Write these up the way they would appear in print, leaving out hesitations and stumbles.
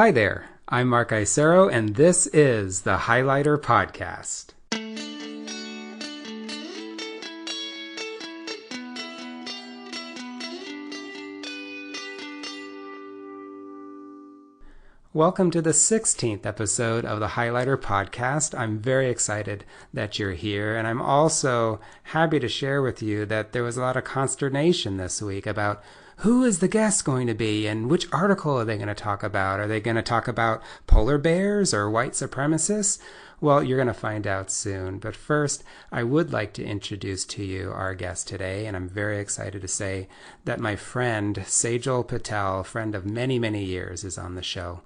Hi there, I'm Mark Isero, and this is the Highlighter Podcast. Welcome to the 16th episode of the Highlighter Podcast. I'm very excited that you're here, and I'm also happy to share with you that there was a lot of consternation this week about who is the guest going to be and which article are they going to talk about? Are they going to talk about polar bears or white supremacists? Well, you're going to find out soon. But first, I would like to introduce to you our guest today, and I'm very excited to say that my friend, Sejal Patel, friend of many, many years, is on the show.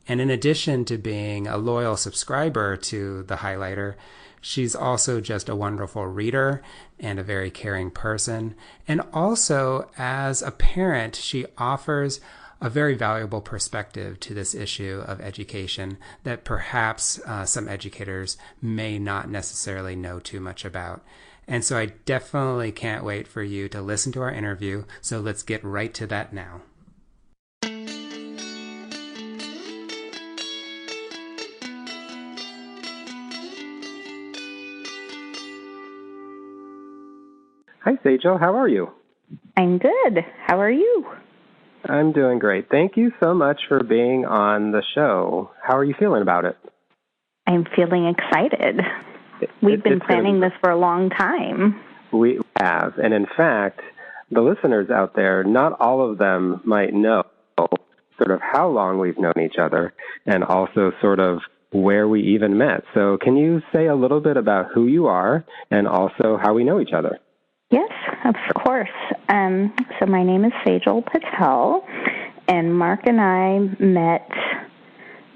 And in addition to being a loyal subscriber to The Highlighter, she's also just a wonderful reader and a very caring person. And also, as a parent, she offers a very valuable perspective to this issue of education that perhaps some educators may not necessarily know too much about. And so I definitely can't wait for you to listen to our interview. So let's get right to that now. Hi, Sejal. How are you? I'm good. How are you? I'm doing great. Thank you so much for being on the show. How are you feeling about it? I'm feeling excited. We've been planning this for a long time. We have. And in fact, the listeners out there, not all of them might know sort of how long we've known each other and also sort of where we even met. So can you say a little bit about who you are and also how we know each other? Yes, of course. So my name is Sejal Patel, and Mark and I met,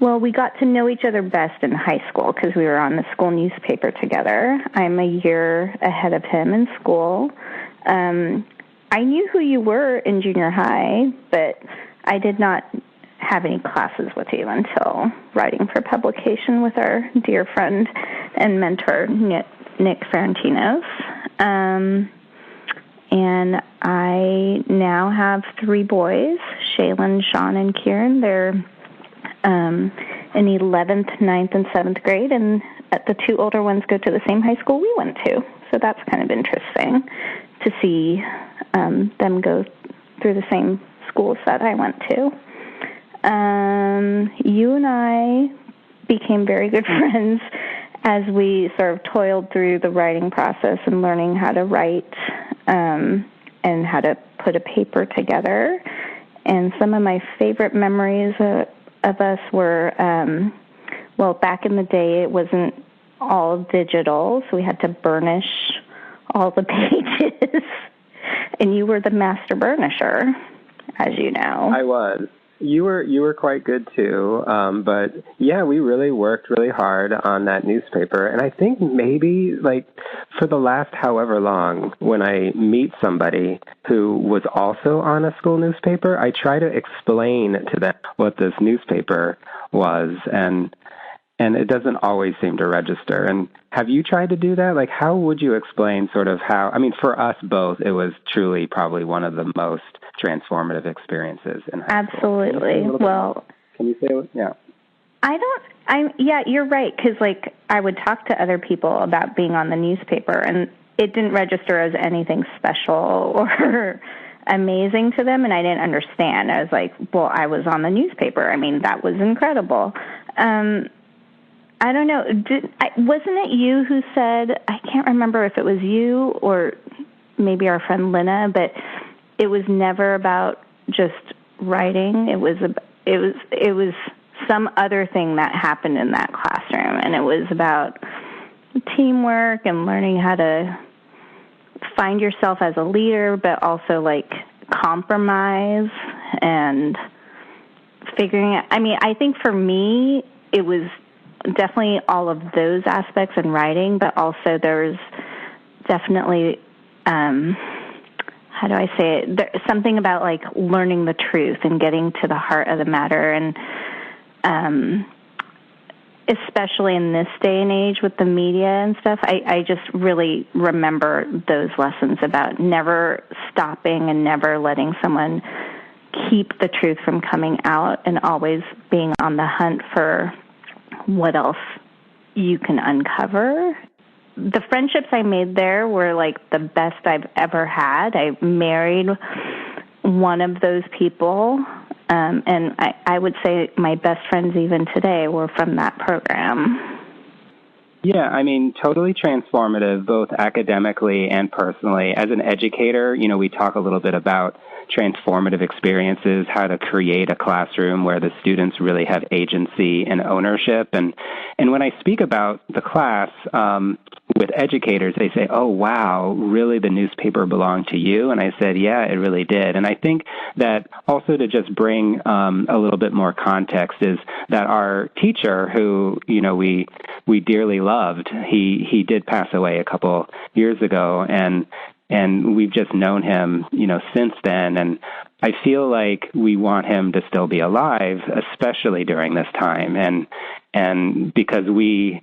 well, we got to know each other best in high school because we were on the school newspaper together. I'm a year ahead of him in school. I knew who you were in junior high, but I did not have any classes with you until writing for publication with our dear friend and mentor, Nick Ferentinos. And I now have 3 boys, Shaylin, Sean, and Kieran. They're in 11th, 9th, and 7th grade, and the 2 older ones go to the same high school we went to. So that's kind of interesting to see them go through the same schools that I went to. You and I became very good friends as we sort of toiled through the writing process and learning how to write and how to put a paper together. And some of my favorite memories of us were, well, back in the day, it wasn't all digital, so we had to burnish all the pages. And you were the master burnisher, as you know. I was. You were quite good too, but yeah, we really worked really hard on that newspaper. And I think maybe like for the last however long, when I meet somebody who was also on a school newspaper, I try to explain to them what this newspaper was, and it doesn't always seem to register. And have you tried to do that? Like, how would you explain sort of how, I mean, for us both, it was truly probably one of the most transformative experiences in high school. Absolutely. Well, can you say what? Yeah. Yeah, you're right. Cause like I would talk to other people about being on the newspaper and it didn't register as anything special or amazing to them. And I didn't understand. I was like, well, I was on the newspaper. I mean, that was incredible. I don't know. Wasn't it you who said, I can't remember if it was you or maybe our friend Lynna, but it was never about just writing. It was some other thing that happened in that classroom, and it was about teamwork and learning how to find yourself as a leader, but also like compromise and figuring out. I mean, I think for me, it was definitely all of those aspects in writing, but also there's definitely, how do I say it? There's something about like learning the truth and getting to the heart of the matter. And especially in this day and age with the media and stuff, I just really remember those lessons about never stopping and never letting someone keep the truth from coming out and always being on the hunt for what else you can uncover. The friendships I made there were like the best I've ever had. I married one of those people, and I would say my best friends even today were from that program. Yeah, I mean, totally transformative, both academically and personally. As an educator, you know, we talk a little bit about transformative experiences, how to create a classroom where the students really have agency and ownership. And when I speak about the class with educators, they say, oh, wow, really the newspaper belonged to you? And I said, yeah, it really did. And I think that also to just bring a little bit more context is that our teacher, who, you know, we dearly loved, he did pass away a couple years ago, and we've just known him, you know, since then. And I feel like we want him to still be alive, especially during this time. And because we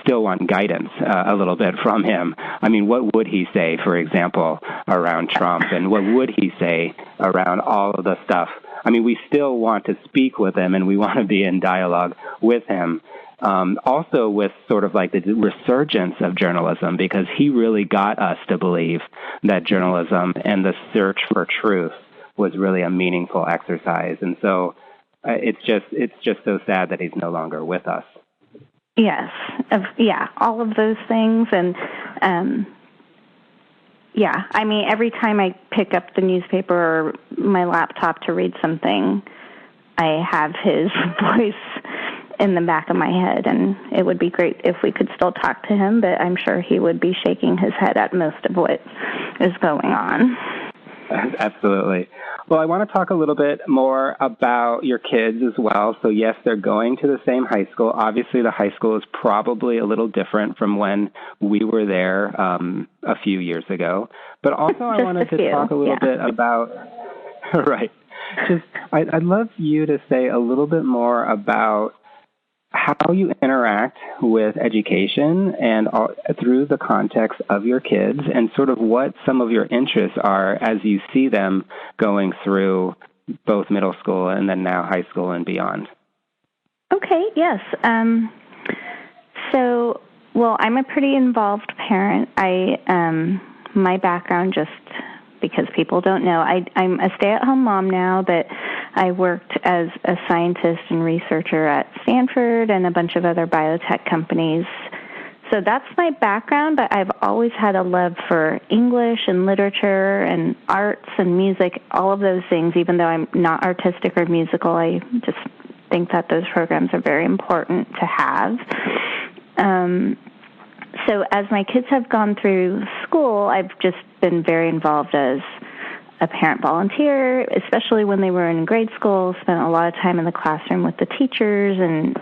still want guidance a little bit from him. I mean, what would he say, for example, around Trump? And what would he say around all of the stuff? I mean, we still want to speak with him, and we want to be in dialogue with him. Also with sort of like the resurgence of journalism, because he really got us to believe that journalism and the search for truth was really a meaningful exercise. And so it's just so sad that he's no longer with us. Yes. All of those things. And, I mean, every time I pick up the newspaper or my laptop to read something, I have his voice in the back of my head, and it would be great if we could still talk to him, but I'm sure he would be shaking his head at most of what is going on. Absolutely. Well, I want to talk a little bit more about your kids as well. So yes, they're going to the same high school. Obviously, the high school is probably a little different from when we were there a few years ago. But also I wanted to talk a little bit about, right, I'd love you to say a little bit more about how you interact with education and through the context of your kids, and sort of what some of your interests are as you see them going through both middle school and then now high school and beyond. Okay, yes. Well, I'm a pretty involved parent. My background, just because people don't know, I'm a stay-at-home mom now, but I worked as a scientist and researcher at Stanford and a bunch of other biotech companies. So that's my background, but I've always had a love for English and literature and arts and music, all of those things. Even though I'm not artistic or musical, I just think that those programs are very important to have. So as my kids have gone through school, I've just been very involved as a parent volunteer, especially when they were in grade school, spent a lot of time in the classroom with the teachers and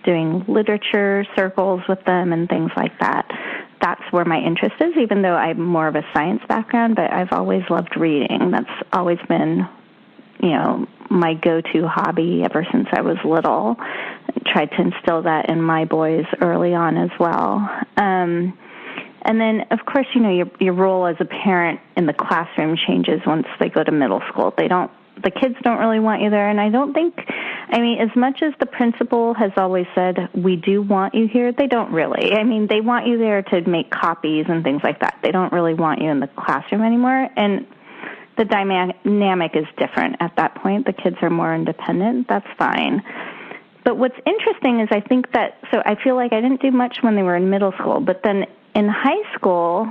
doing literature circles with them and things like that. That's where my interest is, even though I'm more of a science background, but I've always loved reading. That's always been, my go-to hobby ever since I was little. I tried to instill that in my boys early on as well. And then, of course, your role as a parent in the classroom changes once they go to middle school. The kids don't really want you there, and I don't think, as much as the principal has always said, we do want you here, they don't really. They want you there to make copies and things like that. They don't really want you in the classroom anymore, and the dynamic is different at that point. The kids are more independent. That's fine. But what's interesting is I feel like I didn't do much when they were in middle school, but then in high school,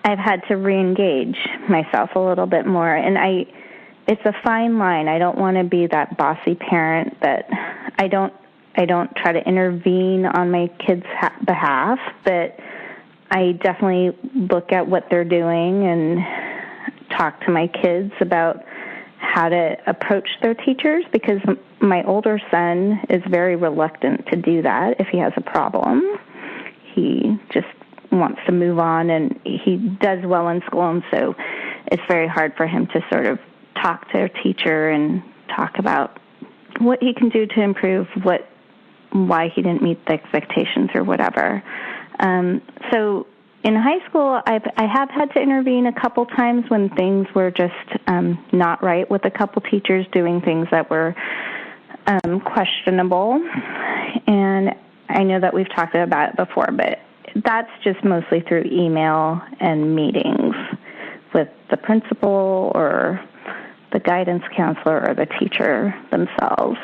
I've had to re-engage myself a little bit more, and it's a fine line. I don't want to be that bossy parent that I don't try to intervene on my kids' behalf, but I definitely look at what they're doing and talk to my kids about how to approach their teachers, because my older son is very reluctant to do that if he has a problem. He just wants to move on, and he does well in school, and so it's very hard for him to sort of talk to a teacher and talk about what he can do to improve, why he didn't meet the expectations or whatever. So in high school, I have had to intervene a couple times when things were just not right with a couple teachers doing things that were questionable. And I know that we've talked about it before, but that's just mostly through email and meetings with the principal or the guidance counselor or the teacher themselves.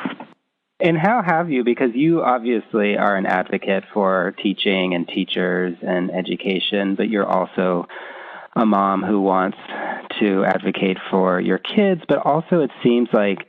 And how have you, because you obviously are an advocate for teaching and teachers and education, but you're also a mom who wants to advocate for your kids, but also it seems like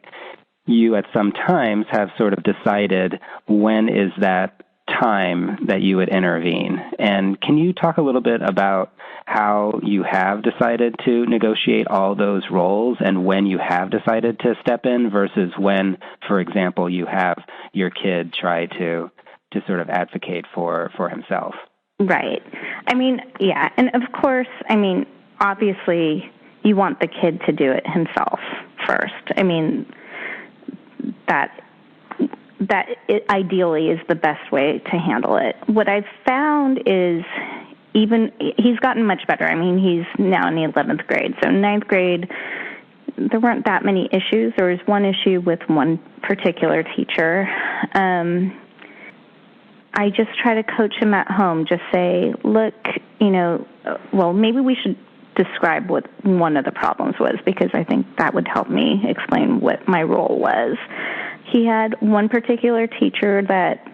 you at some times have sort of decided when is that time that you would intervene. And can you talk a little bit about how you have decided to negotiate all those roles and when you have decided to step in versus when, for example, you have your kid try to sort of advocate for himself? Right. I mean, yeah. And of course, I mean, obviously you want the kid to do it himself first. I mean, that ideally is the best way to handle it. What I've found is he's gotten much better. I mean, he's now in the 11th grade. So in 9th grade, there weren't that many issues. There was one issue with one particular teacher. I just try to coach him at home. Just say, look, maybe we should describe what one of the problems was, because I think that would help me explain what my role was. He had one particular teacher that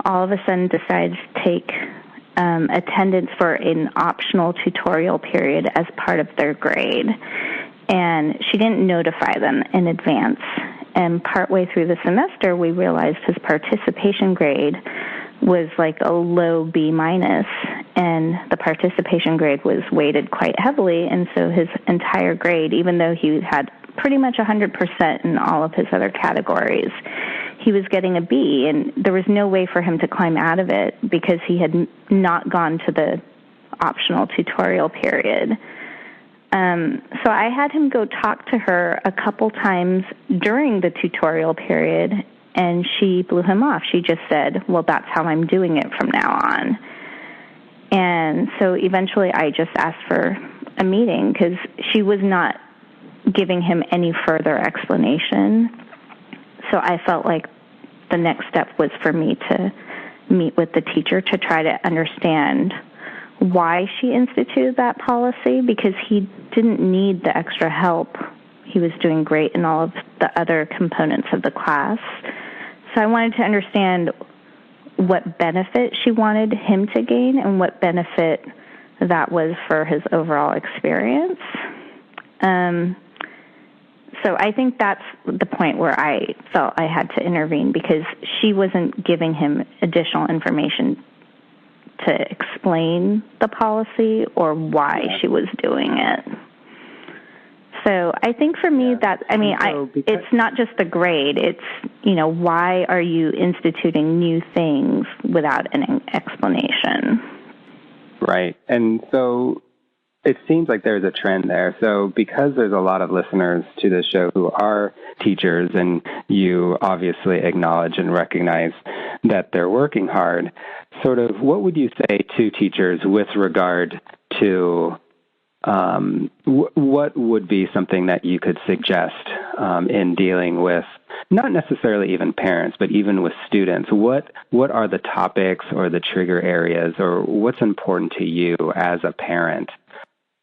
all of a sudden decides to take attendance for an optional tutorial period as part of their grade. And she didn't notify them in advance. And partway through the semester, we realized his participation grade was like a low B-, and the participation grade was weighted quite heavily. And so his entire grade, even though he had pretty much 100% in all of his other categories, he was getting a B, and there was no way for him to climb out of it because he had not gone to the optional tutorial period. So I had him go talk to her a couple times during the tutorial period, and she blew him off. She just said, well, that's how I'm doing it from now on. And so eventually I just asked for a meeting because she was not giving him any further explanation. So I felt like the next step was for me to meet with the teacher to try to understand why she instituted that policy, because he didn't need the extra help. He was doing great in all of the other components of the class. So I wanted to understand what benefit she wanted him to gain and what benefit that was for his overall experience. So I think that's the point where I felt I had to intervene, because she wasn't giving him additional information to explain the policy or why she was doing it. So I think for me it's not just the grade. It's, why are you instituting new things without an explanation? Right. And so it seems like there's a trend there. So because there's a lot of listeners to this show who are teachers, and you obviously acknowledge and recognize that they're working hard, sort of what would you say to teachers with regard to what would be something that you could suggest in dealing with not necessarily even parents, but even with students? What are the topics or the trigger areas, or what's important to you as a parent?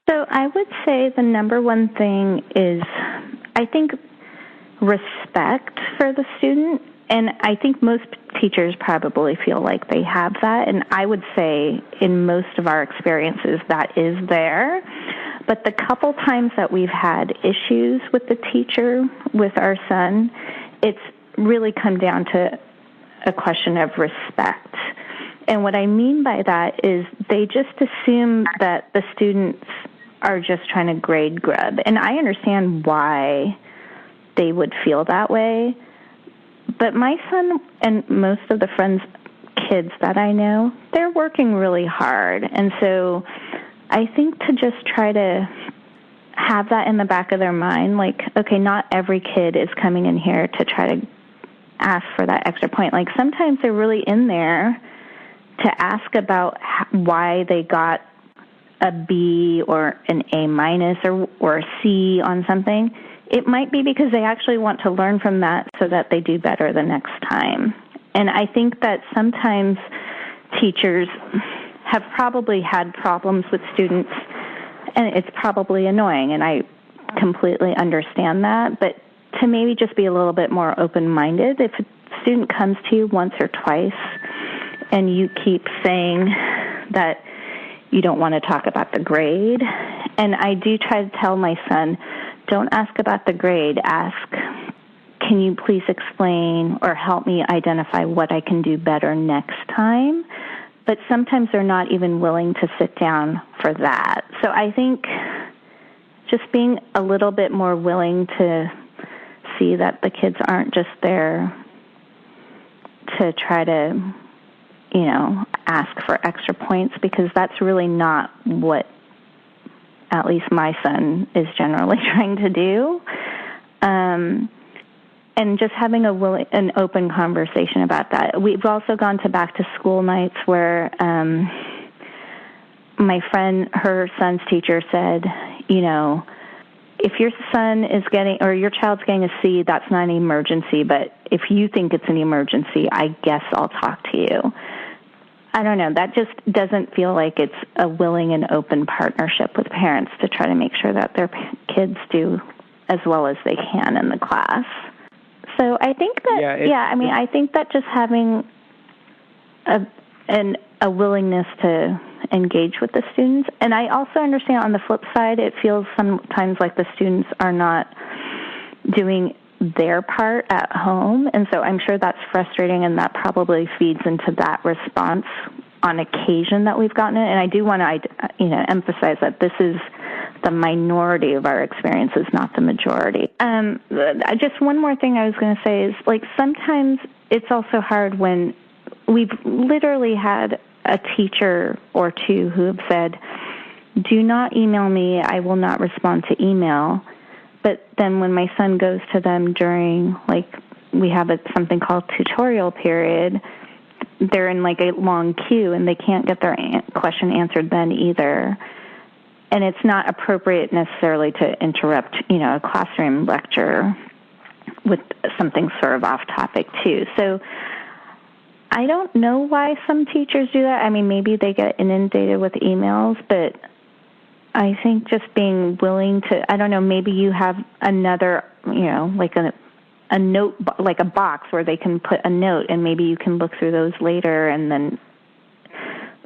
So I would say the number one thing is, I think, respect for the student. And I think most teachers probably feel like they have that. And I would say in most of our experiences that is there. But the couple times that we've had issues with the teacher, with our son, it's really come down to a question of respect. And what I mean by that is they just assume that the students are just trying to grade grub. And I understand why they would feel that way. But my son and most of the friends' kids that I know, they're working really hard. And so I think to just try to have that in the back of their mind, like, okay, not every kid is coming in here to try to ask for that extra point. Like, sometimes they're really in there to ask about why they got a B or an A minus or a C on something, it might be because they actually want to learn from that so that they do better the next time. And I think that sometimes teachers have probably had problems with students, and it's probably annoying, and I completely understand that, but to maybe just be a little bit more open-minded. If a student comes to you once or twice and you keep saying that you don't want to talk about the grade, and I do try to tell my son, don't ask about the grade, ask, can you please explain or help me identify what I can do better next time? But sometimes they're not even willing to sit down for that. So I think just being a little bit more willing to see that the kids aren't just there to try to, ask for extra points, because that's really not what at least my son is generally trying to do. And just having an open conversation about that. We've also gone to back to school nights where my friend, her son's teacher said, if your son is getting, or your child's getting a C, that's not an emergency, but if you think it's an emergency, I guess I'll talk to you. I don't know. That just doesn't feel like it's a willing and open partnership with parents to try to make sure that their kids do as well as they can in the class. So I think that, I think that just having a willingness to engage with the students. And I also understand on the flip side, it feels sometimes like the students are not doing their part at home. And so I'm sure that's frustrating, and that probably feeds into that response on occasion that we've gotten it. And I do want to, emphasize that this is the minority of our experiences, not the majority. Just one more thing I was going to say is, sometimes it's also hard when we've literally had a teacher or two who have said, do not email me, I will not respond to email. But then when my son goes to them during, we have something called tutorial period, they're in a long queue and they can't get their question answered then either. And it's not appropriate necessarily to interrupt, a classroom lecture with something sort of off topic too. So I don't know why some teachers do that. I mean, maybe they get inundated with emails, but I think just being willing to, I don't know, maybe you have another, a note, like a box where they can put a note, and maybe you can look through those later and then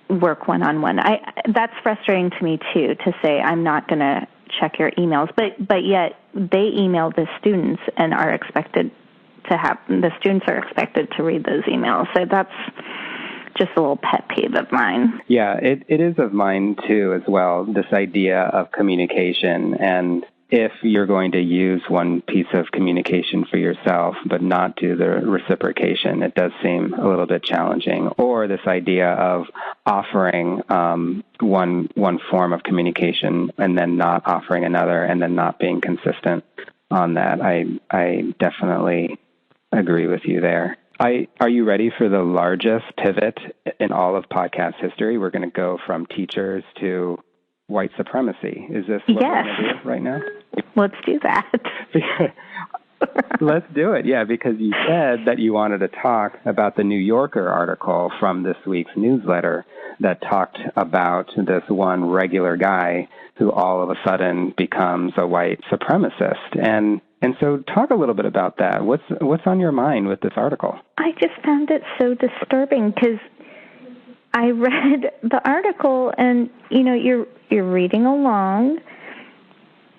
work one-on-one. That's frustrating to me too, to say I'm not going to check your emails, but yet they email the students and are expected to have, the students are expected to read those emails. So that's just a little pet peeve of mine. Yeah, it is of mine too as well, this idea of communication. And if you're going to use one piece of communication for yourself but not do the reciprocation, it does seem a little bit challenging. Or this idea of offering one form of communication and then not offering another, and then not being consistent on that. I definitely agree with you there. Are you ready for the largest pivot in all of podcast history? We're going to go from teachers to white supremacy. Is this what we're going to do right now? Let's do that. Let's do it, yeah, because you said that you wanted to talk about the New Yorker article from this week's newsletter that talked about this one regular guy who all of a sudden becomes a white supremacist. And so talk a little bit about that. What's on your mind with this article? I just found it so disturbing because I read the article and, you're reading along,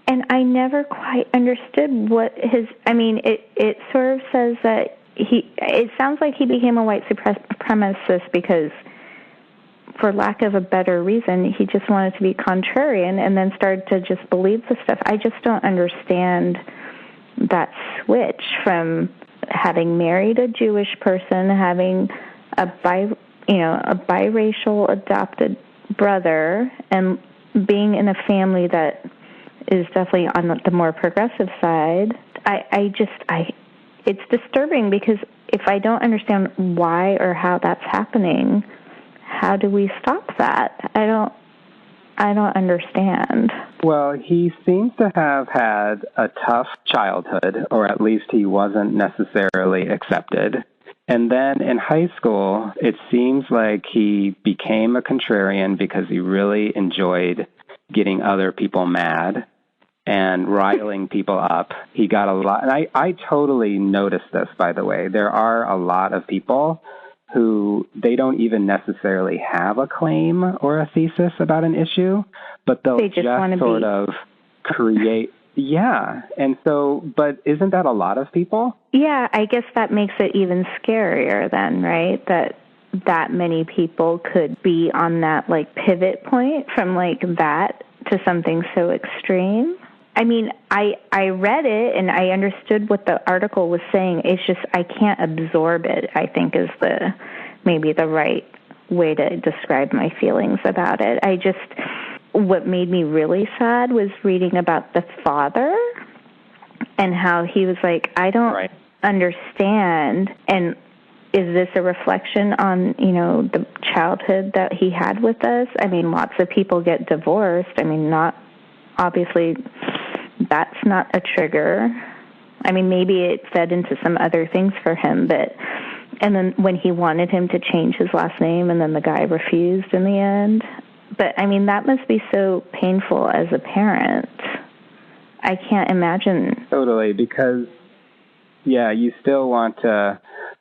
and I never quite understood what it sort of says that it sounds like he became a white supremacist because, for lack of a better reason, he just wanted to be contrarian and then started to just believe the stuff. I just don't understand that switch from having married a Jewish person, having a biracial adopted brother, and being in a family that is definitely on the more progressive side. It's disturbing because if I don't understand why or how that's happening, how do we stop that? I don't understand. Well, he seems to have had a tough childhood, or at least he wasn't necessarily accepted. And then in high school, it seems like he became a contrarian because he really enjoyed getting other people mad and riling people up. He got a lot, and I totally noticed this, by the way. There are a lot of people who they don't even necessarily have a claim or a thesis about an issue, but they'll they just sort of create. Yeah. And so, but isn't that a lot of people? Yeah, I guess that makes it even scarier then, right? That many people could be on that like pivot point from like that to something so extreme. I mean, I read it and I understood what the article was saying. It's just I can't absorb it, I think is maybe the right way to describe my feelings about it. What made me really sad was reading about the father and how he was like, I don't understand. And is this a reflection on, the childhood that he had with us? I mean, lots of people get divorced. I mean, obviously, that's not a trigger. I mean, maybe it fed into some other things for him, and then when he wanted him to change his last name and then the guy refused in the end. But, I mean, that must be so painful as a parent. I can't imagine. Totally, because, you still want to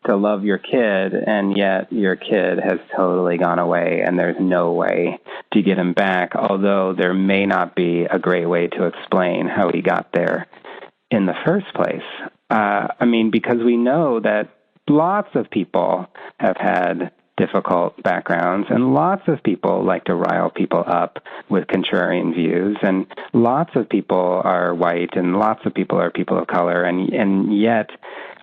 love your kid, and yet your kid has totally gone away, and there's no way to get him back, although there may not be a great way to explain how he got there in the first place. Because we know that lots of people have had difficult backgrounds, and lots of people like to rile people up with contrarian views, and lots of people are white, and lots of people are people of color, and yet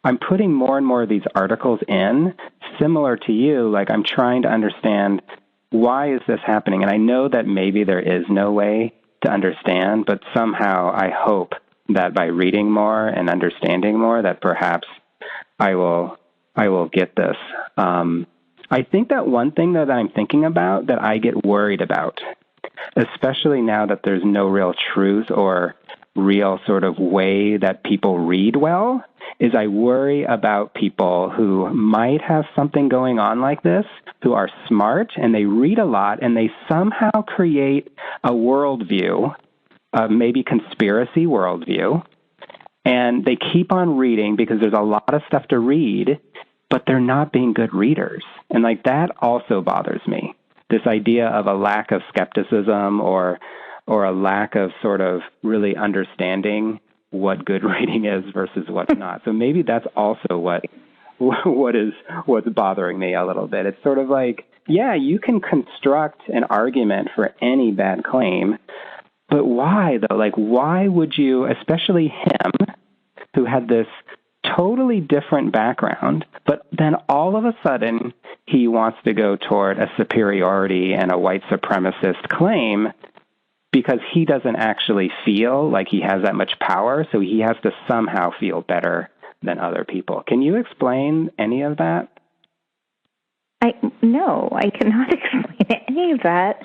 I'm putting more and more of these articles in, similar to you, like I'm trying to understand why is this happening, and I know that maybe there is no way to understand, but somehow I hope that by reading more and understanding more, that perhaps I will get this. I think that one thing that I'm thinking about that I get worried about, especially now that there's no real truth or real sort of way that people read well, is I worry about people who might have something going on like this, who are smart and they read a lot and they somehow create a worldview, maybe conspiracy worldview, and they keep on reading because there's a lot of stuff to read, but they're not being good readers. And like that also bothers me. This idea of a lack of skepticism or a lack of sort of really understanding what good reading is versus what's not. So maybe that's also what's bothering me a little bit. It's sort of like, you can construct an argument for any bad claim, but why though? Like, why would you, especially him, who had this totally different background, but then all of a sudden he wants to go toward a superiority and a white supremacist claim because he doesn't actually feel like he has that much power, so he has to somehow feel better than other people. Can you explain any of that? No, I cannot explain any of that.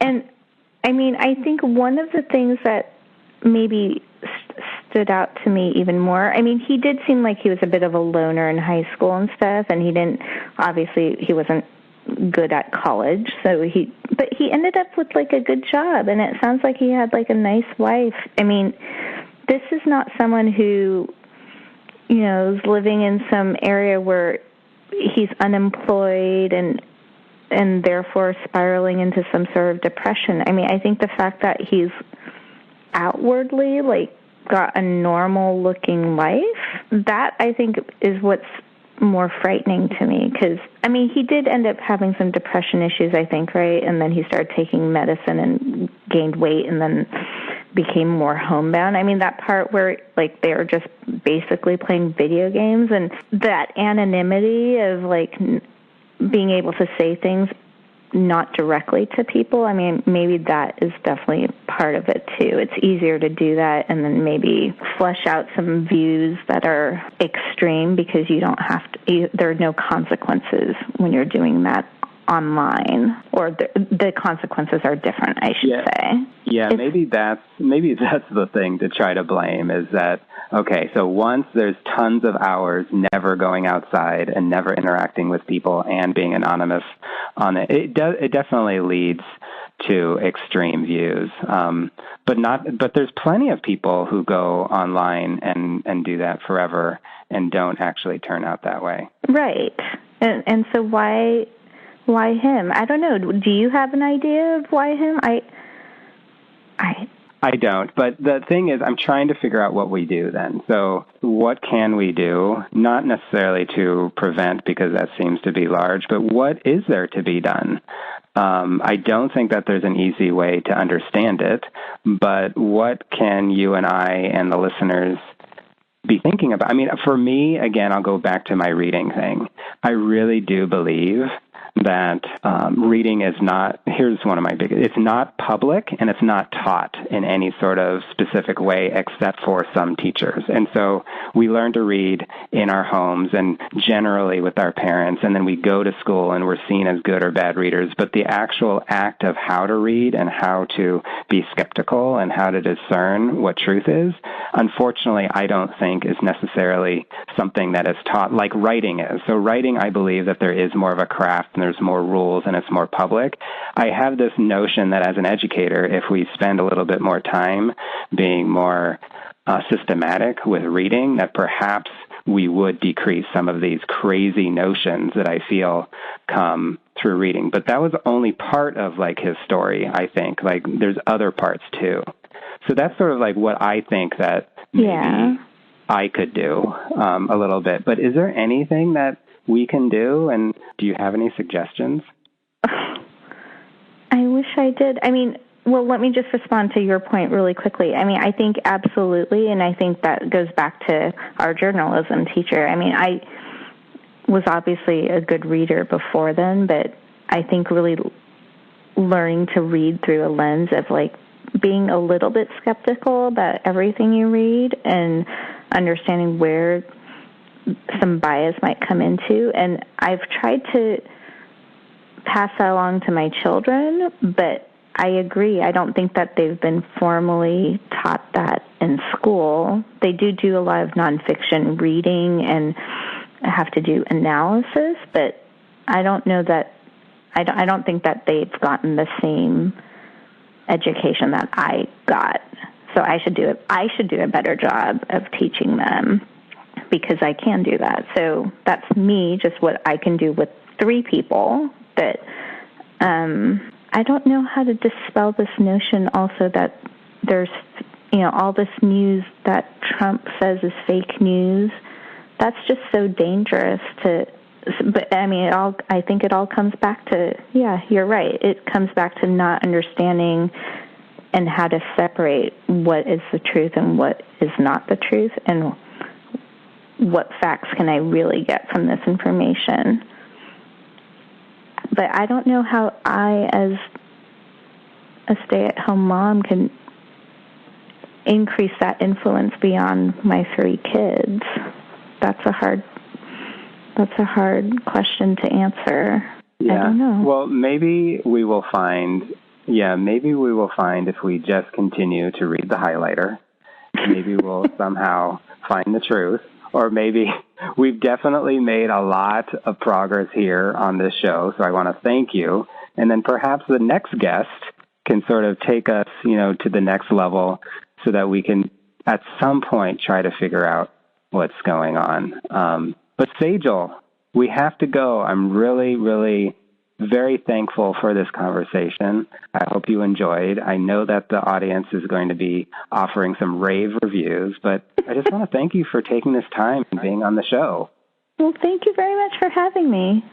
And, I mean, I think one of the things that maybe stood out to me even more, I mean, he did seem like he was a bit of a loner in high school and stuff, and he wasn't good at college, but he ended up with like a good job, and it sounds like he had like a nice wife. I mean, this is not someone who, is living in some area where he's unemployed and therefore spiraling into some sort of depression. I mean, I think the fact that he's outwardly like got a normal looking life, that I think is what's more frightening to me, because I mean, he did end up having some depression issues, I think, right? And then he started taking medicine and gained weight and then became more homebound. I mean, that part where like they were just basically playing video games, and that anonymity of like being able to say things not directly to people, I mean, maybe that is definitely part of it too. It's easier to do that and then maybe flesh out some views that are extreme because you don't have to, there are no consequences when you're doing that online, or the consequences are different, I should say. Yeah, maybe that's the thing to try to blame, is that, okay, so once there's tons of hours never going outside and never interacting with people and being anonymous on it, it definitely leads to extreme views. But there's plenty of people who go online and do that forever and don't actually turn out that way. Right. And so why him? I don't know. Do you have an idea of why him? I don't. But the thing is, I'm trying to figure out what we do then. So what can we do? Not necessarily to prevent, because that seems to be large, but what is there to be done? I don't think that there's an easy way to understand it, but what can you and I and the listeners be thinking about? I mean, for me, again, I'll go back to my reading thing. I really do believe that reading is not, here's one of my biggest, it's not public and it's not taught in any sort of specific way except for some teachers. And so we learn to read in our homes and generally with our parents, and then we go to school and we're seen as good or bad readers. But the actual act of how to read and how to be skeptical and how to discern what truth is, unfortunately, I don't think is necessarily something that is taught like writing is. So writing, I believe that there is more of a craft and there's more rules and it's more public. I have this notion that as an educator, if we spend a little bit more time being more systematic with reading, that perhaps we would decrease some of these crazy notions that I feel come through reading. But that was only part of like his story, I think. Like there's other parts too. So that's sort of like what I think that maybe I could do a little bit. But is there anything that we can do, and do you have any suggestions? I wish I did. I mean, well, let me just respond to your point really quickly. I mean, I think absolutely, and I think that goes back to our journalism teacher. I mean, I was obviously a good reader before then, but I think really learning to read through a lens of like being a little bit skeptical about everything you read and understanding where some bias might come into. And I've tried to pass that along to my children, but I agree. I don't think that they've been formally taught that in school. They do a lot of nonfiction reading and have to do analysis, but I don't know that, I don't think that they've gotten the same education that I got. So I should do a better job of teaching them, because I can do that. So that's me, just what I can do with 3 people. But I don't know how to dispel this notion also that there's, all this news that Trump says is fake news. That's just so dangerous but I mean, I think it all comes back to, you're right. It comes back to not understanding and how to separate what is the truth and what is not the truth, and what facts can I really get from this information. But I don't know how I, as a stay-at-home mom, can increase that influence beyond my 3 kids. That's a hard question to answer. Yeah. I don't know. Well, maybe we will find if we just continue to read the highlighter, maybe we'll somehow find the truth. Or maybe we've definitely made a lot of progress here on this show, so I want to thank you. And then perhaps the next guest can sort of take us, to the next level so that we can, at some point, try to figure out what's going on. But Sejal, we have to go. I'm really, really very thankful for this conversation. I hope you enjoyed. I know that the audience is going to be offering some rave reviews, but I just want to thank you for taking this time and being on the show. Well, thank you very much for having me.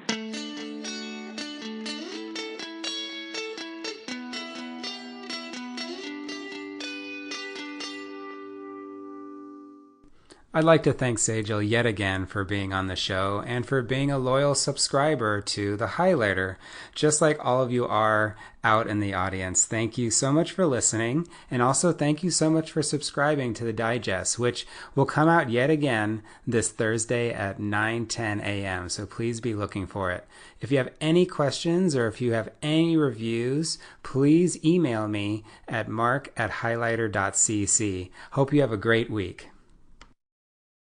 I'd like to thank Sejal yet again for being on the show and for being a loyal subscriber to The Highlighter, just like all of you are out in the audience. Thank you so much for listening, and also thank you so much for subscribing to the digest, which will come out yet again this Thursday at 9:10 a.m., so please be looking for it. If you have any questions or if you have any reviews, please email me at mark@highlighter.cc. Hope you have a great week.